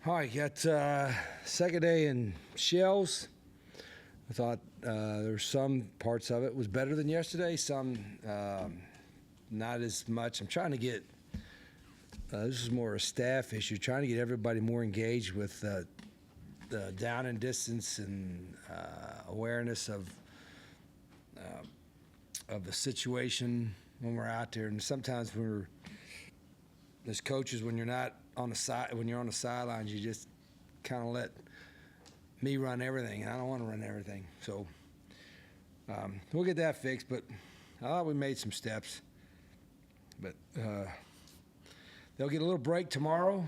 All right, got second day in shells. I thought there were some parts of it was better than yesterday, some not as much. I'm trying to get, this is more a staff issue, trying to get everybody more engaged with the down and distance and awareness of the situation when we're out there. And sometimes as coaches, when you're not on the side, when you're on the sidelines, you just kind of let me run everything, and I don't want to run everything. So we'll get that fixed. But I thought we made some steps. But they'll get a little break tomorrow.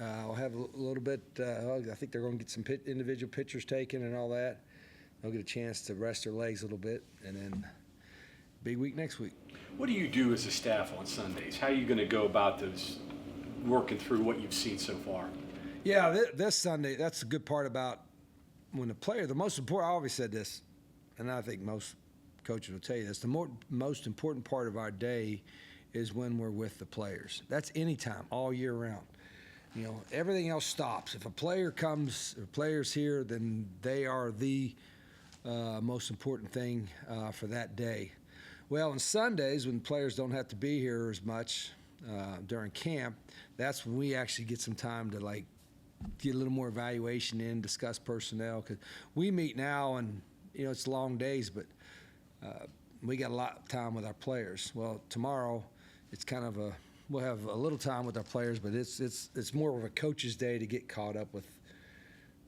I'll have a little bit. I think they're going to get some individual pictures taken and all that. They'll get a chance to rest their legs a little bit, and then big week next week. What do you do as a staff on Sundays? How are you going to go about this, working through what you've seen so far? Yeah, this Sunday, that's the good part about when the most important, I always said this, and I think most coaches will tell you this, the most important part of our day is when we're with the players. That's any time, all year round. You know, everything else stops. If a player comes, or player's here, then they are the most important thing for that day. Well, on Sundays, when players don't have to be here as much during camp, that's when we actually get some time to get a little more evaluation in, discuss personnel. Because we meet now, and it's long days, but we got a lot of time with our players. Well, tomorrow, it's kind of we'll have a little time with our players, but it's more of a coach's day to get caught up with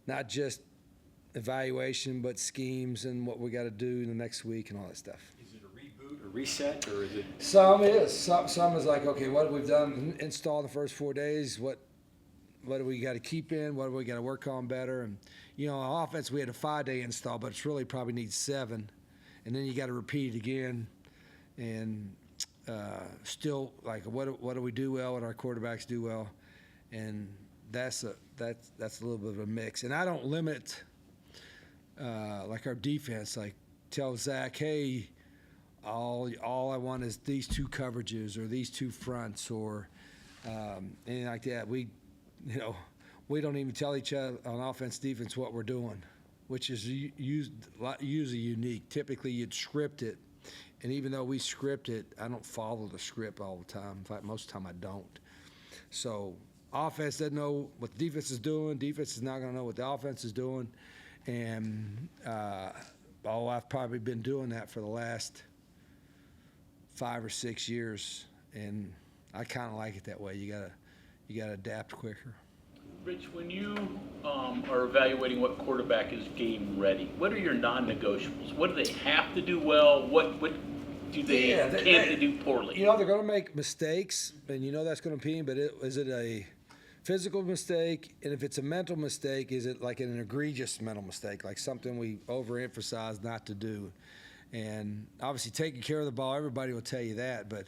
not just evaluation, but schemes and what we got to do in the next week and all that stuff. Is it a reboot, a reset, or is it? Some is. Some is like, okay, what have we done, install the first 4 days? What do we got to keep in? What do we got to work on better? And, on offense, we had a 5-day install, but it's really probably needs 7. And then you got to repeat it again. And still, what do we do well? What our quarterbacks do well? And that's a little bit of a mix. And I don't limit our defense. Tell Zach, hey, all I want is these 2 coverages or these 2 fronts or anything like that. We don't even tell each other on offense, defense what we're doing, which is usually unique. Typically, you'd script it. And even though we script it, I don't follow the script all the time. In fact, most of the time I don't. So offense doesn't know what the defense is doing. Defense is not going to know what the offense is doing. And I've probably been doing that for the last 5 or 6 years. And I kind of like it that way. You gotta adapt quicker. Rich, when you are evaluating what quarterback is game ready, what are your non-negotiables? What do they have to do well? What do they can't do poorly? They're going to make mistakes, and that's going to be. But is it a physical mistake? And if it's a mental mistake, is it like an egregious mental mistake, like something we overemphasize not to do? And obviously, taking care of the ball, everybody will tell you that, but.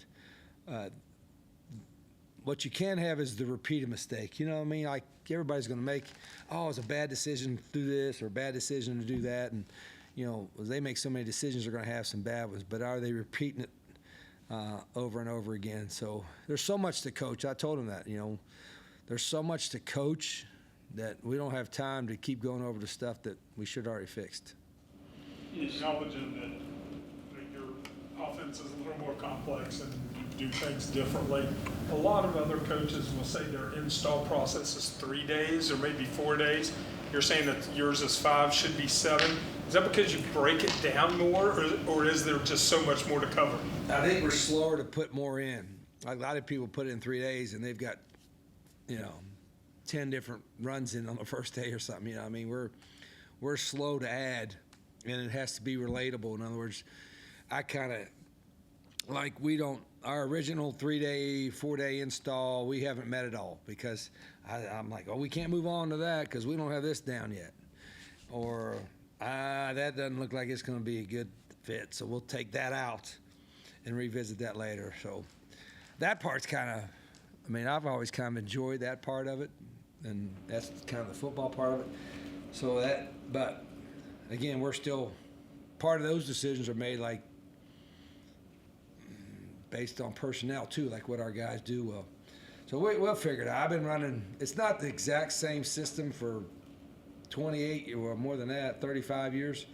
What you can have is the repeated mistake. You know what I mean? Like everybody's going to make, it's a bad decision to do this or a bad decision to do that. And, they make so many decisions, they're going to have some bad ones. But are they repeating it over and over again? So there's so much to coach. I told them that, there's so much to coach that we don't have time to keep going over the stuff that we should already fixed. Acknowledging that your offense is a little more complex and do things differently. A lot of other coaches will say their install process is 3 days or maybe 4 days. You're saying that yours is 5, should be 7. Is that because you break it down more, or is there just so much more to cover? I think we're slower to put more in. A lot of people put it in 3 days, and they've got, 10 different runs in on the first day or something. I mean, we're slow to add, and it has to be relatable. In other words, I kind of our original 3-day, 4-day install, we haven't met at all because I'm like, we can't move on to that because we don't have this down yet. Or that doesn't look like it's going to be a good fit, so we'll take that out and revisit that later. So that part's kind of, I've always kind of enjoyed that part of it, and that's kind of the football part of it. So but again, we're still, part of those decisions are made based on personnel too, like what our guys do well. So we'll figure it out. I've been running. It's not the exact same system for 28 or more than that, 35 years.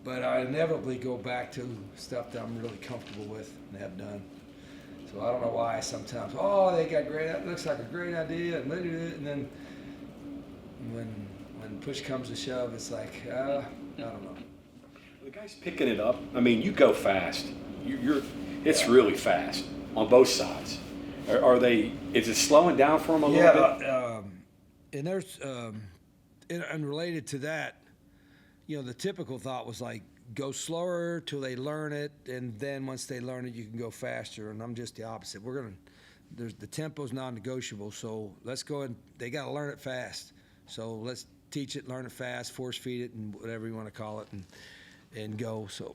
But I inevitably go back to stuff that I'm really comfortable with and have done. So I don't know why sometimes, oh, they got great, that looks like a great idea, and then when push comes to shove, it's like, I don't know. The guy's picking it up. I mean, you go fast. It's really fast on both sides. Are they? Is it slowing down for them a little bit? And there's and related to that, the typical thought was like go slower till they learn it, and then once they learn it, you can go faster. And I'm just the opposite. The tempo's non-negotiable, so let's go and they got to learn it fast. So let's teach it, learn it fast, force feed it, and whatever you want to call it, and go. So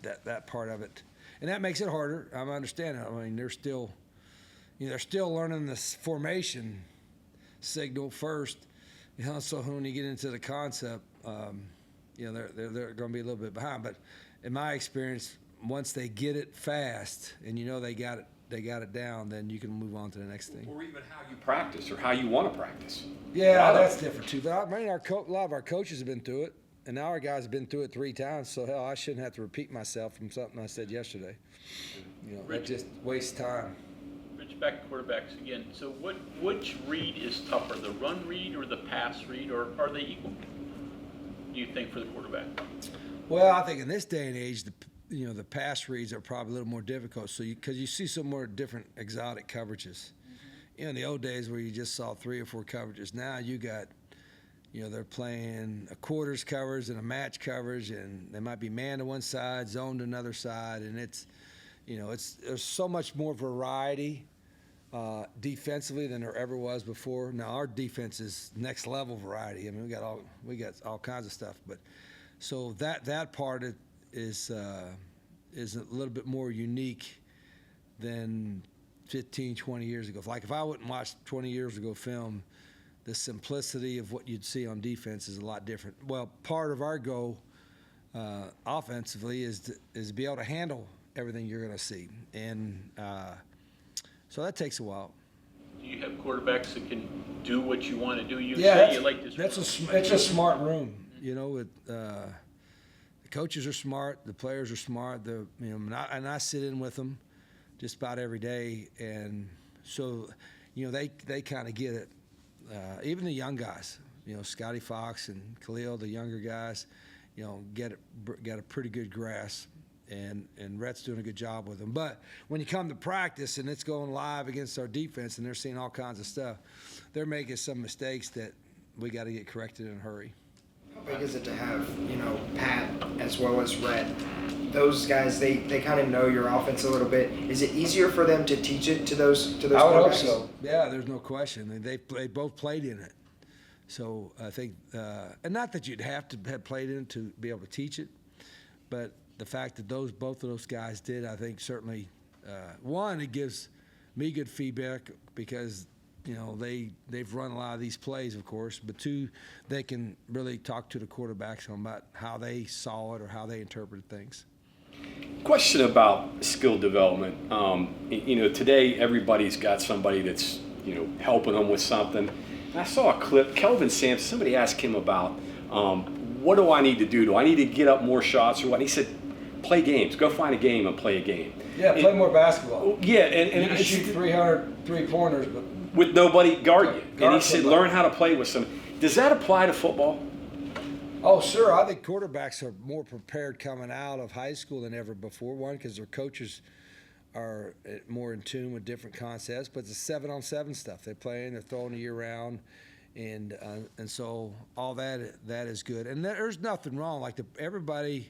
that part of it, and that makes it harder. I understand it. I mean, they're still learning this formation signal first. So when you get into the concept, they're going to be a little bit behind. But in my experience, once they get it fast and they got it down, then you can move on to the next thing. Or even how you practice or how you want to practice. Yeah, that's different too. But I mean, a lot of our coaches have been through it, and now our guys have been through it 3 times. So hell, I shouldn't have to repeat myself from something I said yesterday. That just wastes time. Rich, back to quarterbacks again. So which read is tougher, the run read or the pass read, or are they equal, do you think, for the quarterback? Well, I think in this day and age, the pass reads are probably a little more difficult. So because you see some more different exotic coverages. In the old days where you just saw 3 or 4 coverages, now you got, they're playing a quarters coverage and a match coverage, and they might be man to one side, zone to another side, and there's so much more variety defensively than there ever was before. Now our defense is next level variety. I mean, we got all kinds of stuff, but so that part is a little bit more unique than 15, 20 years ago. Like if I wouldn't watch 20 years ago film, the simplicity of what you'd see on defense is a lot different. Well, part of our goal offensively is to be able to handle everything you're going to see, and so that takes a while. Do you have quarterbacks that can do what you want to do? You Yeah, say you like this. It's a smart room. The coaches are smart, the players are smart. And I sit in with them just about every day, and so they kind of get it. Even the young guys, Scotty Fox and Khalil, the younger guys, got a pretty good grasp. And Rhett's doing a good job with them. But when you come to practice and it's going live against our defense and they're seeing all kinds of stuff, they're making some mistakes that we got to get corrected in a hurry. How big is it to have, Pat as well as Rhett? Those guys, they kind of know your offense a little bit. Is it easier for them to teach it to those I would hope quarterbacks? so. Yeah, there's no question. They both played in it. So I think, and not that you'd have to have played in it to be able to teach it, but the fact that both of those guys did, I think certainly, one, it gives me good feedback because, they've run a lot of these plays, of course, but 2, they can really talk to the quarterbacks about how they saw it or how they interpreted things. Question about skill development. Today everybody's got somebody that's, helping them with something. And I saw a clip, Kelvin Samson, somebody asked him about, what do I need to do? Do I need to get up more shots or what? And he said, play games. Go find a game and play a game. Yeah, play more basketball. Yeah, and you can shoot 300 3-pointers, but with nobody guard you. And he said, somebody. learn how to play with some. Does that apply to football? Oh, sure. I think quarterbacks are more prepared coming out of high school than ever before. One, because their coaches are more in tune with different concepts, but it's the 7-on-7 stuff. They're playing, they're throwing a year round, and so all that is good. And there's nothing wrong. Like everybody.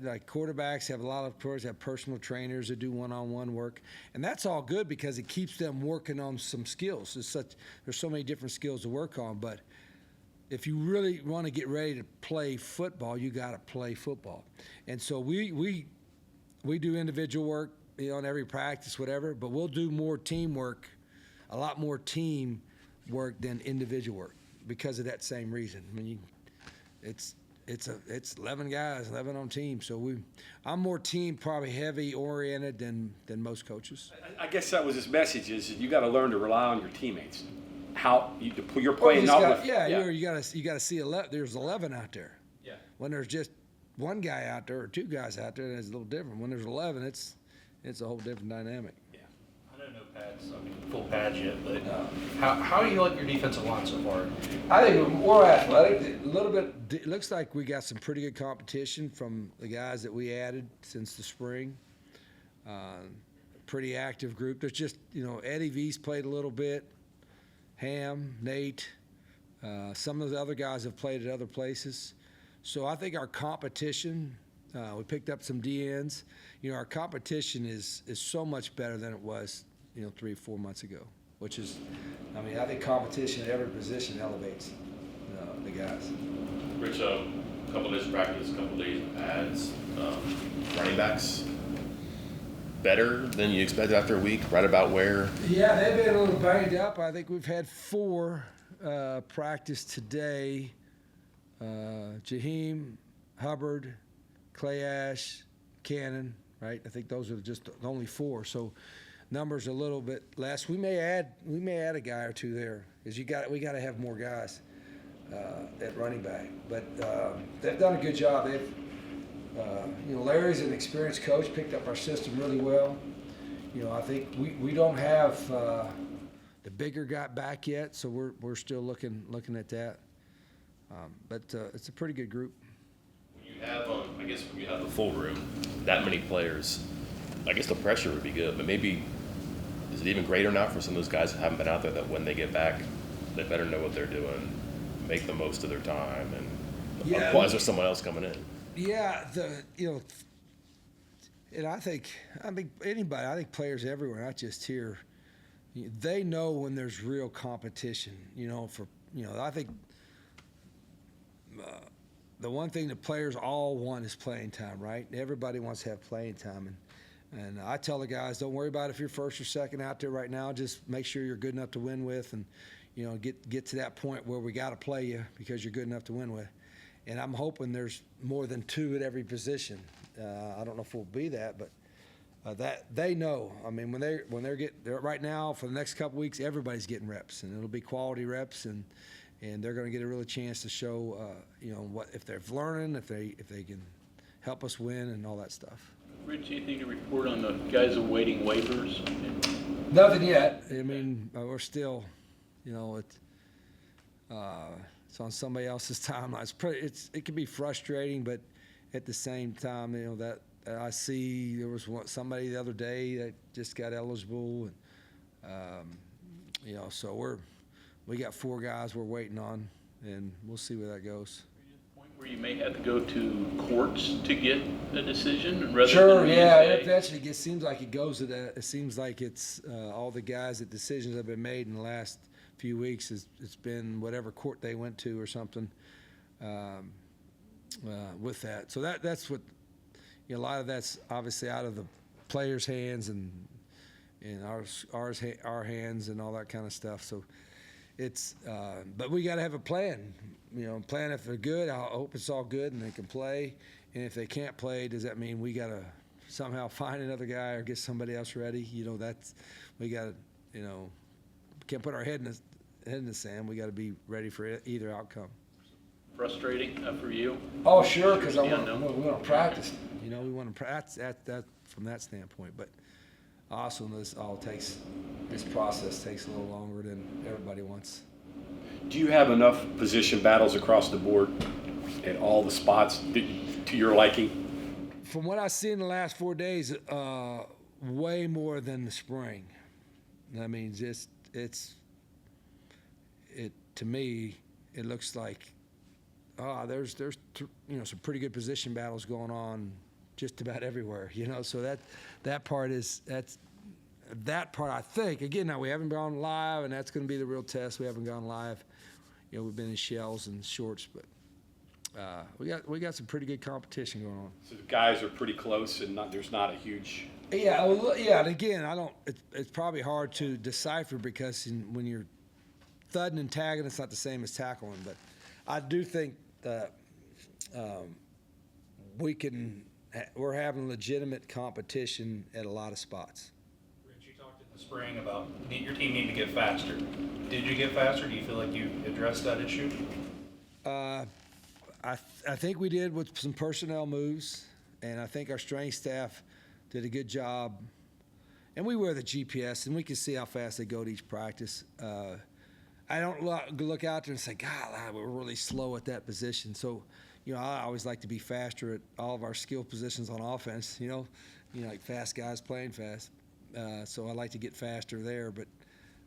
Like quarterbacks have a lot of course have personal trainers that do one-on-one work, and that's all good because it keeps them working on some skills. There's so many different skills to work on, but if you really want to get ready to play football, you got to play football. And so we do individual work, in every practice, whatever, but we'll do more teamwork, a lot more team work than individual work because of that same reason. I mean, it's 11 guys, 11 on team. So I'm more team probably heavy oriented than most coaches. I guess that was his message: is you got to learn to rely on your teammates. How you're Or playing you not got, with you got to see 11. There's 11 out there. Yeah. When there's just one guy out there or two guys out there, it's a little different. When there's 11, it's a whole different dynamic. I don't know pads, I mean, full pads yet, but how do you like your defensive line so far? I think we're more athletic. A little bit. It looks like we got some pretty good competition from the guys that we added since the spring. Pretty active group. There's just Eddie V's played a little bit. Ham, Nate, some of the other guys have played at other places. So I think our competition. We picked up some DNs. Our competition is so much better than it was 3-4 months ago. Which is, I think competition at every position elevates the guys. Rich, a couple days of practice, a couple days of pads, running backs better than you expected after a week, right about where? Yeah, they've been a little banged up. I think we've had 4 practice today. Jaheim, Hubbard, Clay Ash, Cannon, right? I think those are just the only 4. So numbers a little bit less. We may add a guy or two there because we got to have more guys at running back. But they've done a good job. They've Larry's an experienced coach, picked up our system really well. I think we don't have the bigger guy back yet, so we're still looking at that. But it's a pretty good group. When you have, I guess when you have the full room, that many players, I guess the pressure would be good, but maybe is it even greater now for some of those guys that haven't been out there that when they get back, they better know what they're doing, make the most of their time, and otherwise there's someone else coming in. Yeah, and I think anybody, I think players everywhere, not just here, they know when there's real competition. I think the one thing the players all want is playing time, right? Everybody wants to have playing time, and I tell the guys, don't worry about if you're first or second out there right now. Just make sure you're good enough to win with, and get to that point where we got to play you because you're good enough to win with. And I'm hoping there's more than 2 at every position. I don't know if we'll be that, but that they know. When they're right now for the next couple weeks, everybody's getting reps, and it'll be quality reps, and they're going to get a real chance to show what if they're learning, if they can help us win, and all that stuff. Rich, anything to report on the guys awaiting waivers? Nothing yet. We're still, it's on somebody else's timeline. It can be frustrating, but at the same time, that I see there was somebody the other day that just got eligible, and so we got 4 guys we're waiting on, and we'll see where that goes. Point where you may have to go to courts to get a decision, rather Sure, than yeah. say, Eventually, it seems like it goes to that. It seems like it's all the guys that decisions have been made in the last few weeks. It's been whatever court they went to or something with that. So that's what a lot of that's obviously out of the players' hands and our hands and all that kind of stuff. So it's but we got to have a plan. Plan if they're good. I hope it's all good and they can play. And if they can't play, does that mean we got to somehow find another guy or get somebody else ready? That's we got to can't put our head in the sand. We got to be ready for either outcome. frustrating for you? Oh, sure, because we Yeah, want to practice. We want to practice that from that standpoint. But also, this process takes a little longer than everybody wants. Do you have enough position battles across the board at all the spots to your liking? From what I see in the last 4 days, way more than the spring. To me, it looks like there's some pretty good position battles going on just about everywhere. So that part I think, again, now we haven't gone live, and that's going to be the real test. We haven't gone live. We've been in shells and shorts, but we got some pretty good competition going on. So the guys are pretty close, and there's not a huge. Yeah, and again, it's probably hard to decipher because when you're thudding and tagging, it's not the same as tackling. But I do think that we're having legitimate competition at a lot of spots. Rich, you talked in the spring about your team needing to get faster. Did you get faster? Do you feel like you addressed that issue? I think we did with some personnel moves, and I think our strength staff did a good job. And we wear the GPS, and we can see how fast they go to each practice. I don't look out there and say, God, we're really slow at that position. So, I always like to be faster at all of our skill positions on offense. Like fast guys playing fast. So I like to get faster there. But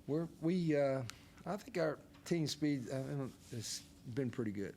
I think our team speed has been pretty good.